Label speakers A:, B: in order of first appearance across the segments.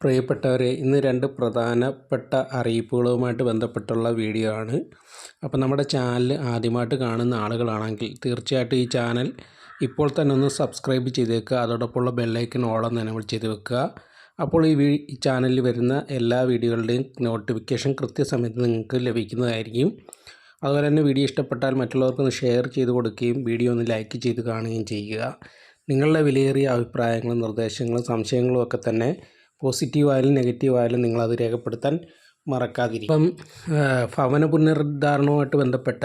A: പ്രിയപ്പെട്ടവരെ, ഇന്ന് രണ്ട് പ്രധാനപ്പെട്ട അറിയിപ്പുകളുമായിട്ട് ബന്ധപ്പെട്ടുള്ള വീഡിയോ ആണ്. അപ്പോൾ നമ്മുടെ ചാനൽ ആദ്യമായിട്ട് കാണുന്ന ആളുകളാണെങ്കിൽ തീർച്ചയായിട്ടും ഈ ചാനൽ ഇപ്പോൾ തന്നെ ഒന്ന് സബ്സ്ക്രൈബ് ചെയ്തേക്കുക. അതോടൊപ്പമുള്ള ബെല്ലൈക്കൻ ഓളെന്ന് എനേബിൾ ചെയ്ത് വെക്കുക. അപ്പോൾ ഈ ചാനലിൽ വരുന്ന എല്ലാ വീഡിയോകളുടെയും നോട്ടിഫിക്കേഷൻ കൃത്യസമയത്ത് നിങ്ങൾക്ക് ലഭിക്കുന്നതായിരിക്കും. അതുപോലെ തന്നെ വീഡിയോ ഇഷ്ടപ്പെട്ടാൽ മറ്റുള്ളവർക്കൊന്ന് ഷെയർ ചെയ്ത് കൊടുക്കുകയും വീഡിയോ ഒന്ന് ലൈക്ക് ചെയ്ത് കാണുകയും ചെയ്യുക. നിങ്ങളുടെ വിലയേറിയ അഭിപ്രായങ്ങളും നിർദ്ദേശങ്ങളും സംശയങ്ങളും ഒക്കെ തന്നെ പോസിറ്റീവായാലും നെഗറ്റീവായാലും നിങ്ങളത് രേഖപ്പെടുത്താൻ മറക്കാതിരിക്കും. ഭവന പുനരുദ്ധാരണവുമായിട്ട് ബന്ധപ്പെട്ട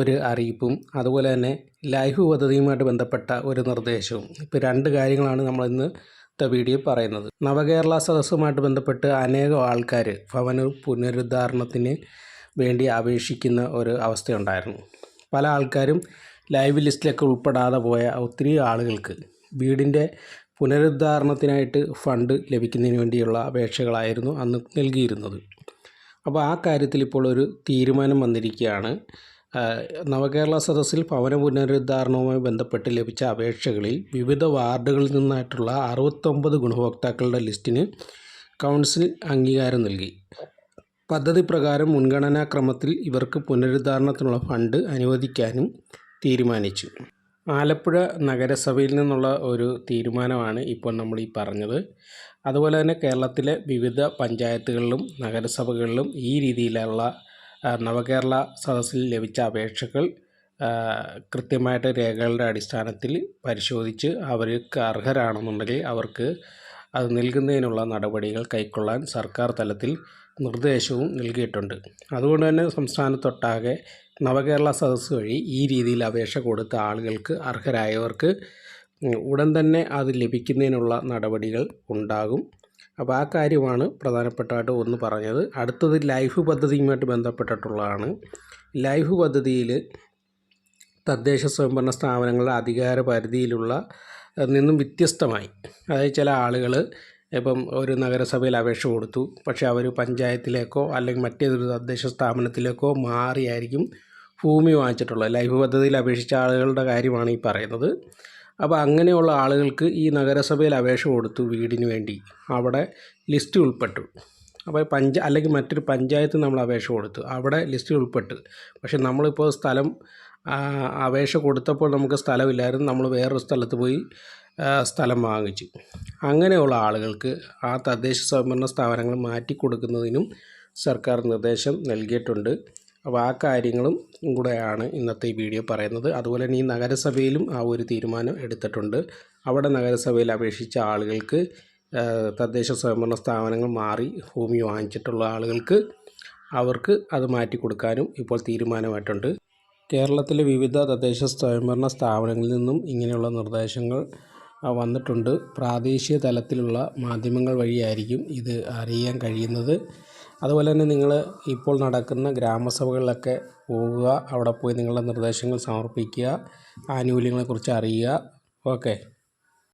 A: ഒരു അറിയിപ്പും അതുപോലെ തന്നെ ലൈഫ് പദ്ധതിയുമായിട്ട് ബന്ധപ്പെട്ട ഒരു നിർദ്ദേശവും. ഇപ്പോൾ രണ്ട് കാര്യങ്ങളാണ് നമ്മൾ ഇന്നത്തെ വീഡിയോ പറയുന്നത്. നവകേരള സദസ്സുമായിട്ട് ബന്ധപ്പെട്ട് അനേകം ആൾക്കാർ ഭവന പുനരുദ്ധാരണത്തിന് വേണ്ടി അപേക്ഷിക്കുന്ന ഒരു അവസ്ഥയുണ്ടായിരുന്നു. പല ആൾക്കാരും ലൈവ് ലിസ്റ്റിലൊക്കെ ഉൾപ്പെടാതെ പോയ ഒത്തിരി ആളുകൾക്ക് വീടിൻ്റെ പുനരുദ്ധാരണത്തിനായിട്ട് ഫണ്ട് ലഭിക്കുന്നതിന് വേണ്ടിയുള്ള അപേക്ഷകളായിരുന്നു അന്ന് നൽകിയിരുന്നത്. അപ്പോൾ ആ കാര്യത്തിൽ ഇപ്പോൾ ഒരു തീരുമാനം വന്നിരിക്കുകയാണ്. നവകേരള സദസ്സിൽ ഭവന പുനരുദ്ധാരണവുമായി ബന്ധപ്പെട്ട് ലഭിച്ച അപേക്ഷകളിൽ വിവിധ വാർഡുകളിൽ നിന്നായിട്ടുള്ള 69 ഗുണഭോക്താക്കളുടെ ലിസ്റ്റിന് കൗൺസിൽ അംഗീകാരം നൽകി. പദ്ധതി പ്രകാരം മുൻഗണനാക്രമത്തിൽ ഇവർക്ക് പുനരുദ്ധാരണത്തിനുള്ള ഫണ്ട് അനുവദിക്കാനും തീരുമാനിച്ചു. ആലപ്പുഴ നഗരസഭയിൽ നിന്നുള്ള ഒരു തീരുമാനമാണ് ഇപ്പോൾ നമ്മൾ ഈ പറഞ്ഞത്. അതുപോലെ തന്നെ കേരളത്തിലെ വിവിധ പഞ്ചായത്തുകളിലും നഗരസഭകളിലും ഈ രീതിയിലുള്ള നവകേരള സദസ്സിൽ ലഭിച്ച അപേക്ഷകൾ കൃത്യമായിട്ട് രേഖകളുടെ അടിസ്ഥാനത്തിൽ പരിശോധിച്ച് അവർക്ക് അർഹരാണെന്നുണ്ടെങ്കിൽ അവർക്ക് അത് നൽകുന്നതിനുള്ള നടപടികൾ കൈക്കൊള്ളാൻ സർക്കാർ തലത്തിൽ നിർദ്ദേശവും നൽകിയിട്ടുണ്ട്. അതുകൊണ്ട് തന്നെ സംസ്ഥാനത്തൊട്ടാകെ നവകേരള സദസ്സ് വഴി ഈ രീതിയിൽ അപേക്ഷ കൊടുത്ത ആളുകൾക്ക്, അർഹരായവർക്ക് ഉടൻ തന്നെ അത് ലഭിക്കുന്നതിനുള്ള നടപടികൾ ഉണ്ടാകും. അപ്പോൾ ആ കാര്യമാണ് പ്രധാനപ്പെട്ടതായിട്ട് ഒന്ന് പറഞ്ഞത്. അടുത്തത് ലൈഫ് പദ്ധതിയുമായിട്ട് ബന്ധപ്പെട്ടിട്ടുള്ളതാണ്. ലൈഫ് പദ്ധതിയിൽ തദ്ദേശ സ്വയംഭരണ സ്ഥാപനങ്ങളുടെ അധികാര പരിധിയിലുള്ള നിന്നും വ്യത്യസ്തമായി, അതായത് ചില ആളുകൾ ഇപ്പം ഒരു നഗരസഭയിൽ അപേക്ഷ കൊടുത്തു, പക്ഷേ അവർ പഞ്ചായത്തിലേക്കോ അല്ലെങ്കിൽ മറ്റേതൊരു തദ്ദേശ സ്ഥാപനത്തിലേക്കോ മാറിയായിരിക്കും ഭൂമി വാങ്ങിച്ചിട്ടുള്ളത്. ലൈഫ് പദ്ധതിയിൽ അപേക്ഷിച്ച ആളുകളുടെ കാര്യമാണ് ഈ പറയുന്നത്. അപ്പോൾ അങ്ങനെയുള്ള ആളുകൾക്ക് ഈ നഗരസഭയിൽ അപേക്ഷ കൊടുത്തു വീടിന് വേണ്ടി, അവിടെ ലിസ്റ്റ് ഉൾപ്പെട്ടു. അപ്പോൾ അല്ലെങ്കിൽ മറ്റൊരു പഞ്ചായത്ത് നമ്മൾ അപേക്ഷ കൊടുത്തു, അവിടെ ലിസ്റ്റ് ഉൾപ്പെട്ടു. പക്ഷേ നമ്മളിപ്പോൾ അപേക്ഷ കൊടുത്തപ്പോൾ നമുക്ക് സ്ഥലമില്ലായിരുന്നു, നമ്മൾ വേറൊരു സ്ഥലത്ത് പോയി സ്ഥലം വാങ്ങിച്ചു. അങ്ങനെയുള്ള ആളുകൾക്ക് ആ തദ്ദേശ സ്വയംഭരണ സ്ഥാപനങ്ങൾ മാറ്റിക്കൊടുക്കുന്നതിനും സർക്കാർ നിർദ്ദേശം നൽകിയിട്ടുണ്ട്. അപ്പോൾ ആ കാര്യങ്ങളും കൂടെയാണ് ഇന്നത്തെ ഈ വീഡിയോ പറയുന്നത്. അതുപോലെ തന്നെ ഈ നഗരസഭയിലും ആ ഒരു തീരുമാനം എടുത്തിട്ടുണ്ട്. അവിടെ നഗരസഭയിൽ അപേക്ഷിച്ച ആളുകൾക്ക്, തദ്ദേശ സ്വയംഭരണ സ്ഥാപനങ്ങൾ മാറി ഭൂമി വാങ്ങിച്ചിട്ടുള്ള ആളുകൾക്ക് അവർക്ക് അത് മാറ്റിക്കൊടുക്കാനും ഇപ്പോൾ തീരുമാനമായിട്ടുണ്ട്. കേരളത്തിലെ വിവിധ തദ്ദേശ സ്വയംഭരണ സ്ഥാപനങ്ങളിൽ നിന്നും ഇങ്ങനെയുള്ള നിർദ്ദേശങ്ങൾ വന്നിട്ടുണ്ട്. പ്രാദേശിക തലത്തിലുള്ള മാധ്യമങ്ങൾ വഴിയായിരിക്കും ഇത് അറിയാൻ കഴിയുന്നത്. അതുപോലെ തന്നെ നിങ്ങൾ ഇപ്പോൾ നടക്കുന്ന ഗ്രാമസഭകളിലൊക്കെ പോവുക, അവിടെ പോയി നിങ്ങളുടെ നിർദ്ദേശങ്ങൾ സമർപ്പിക്കുക, ആനുകൂല്യങ്ങളെക്കുറിച്ച് അറിയുക. ഓക്കെ.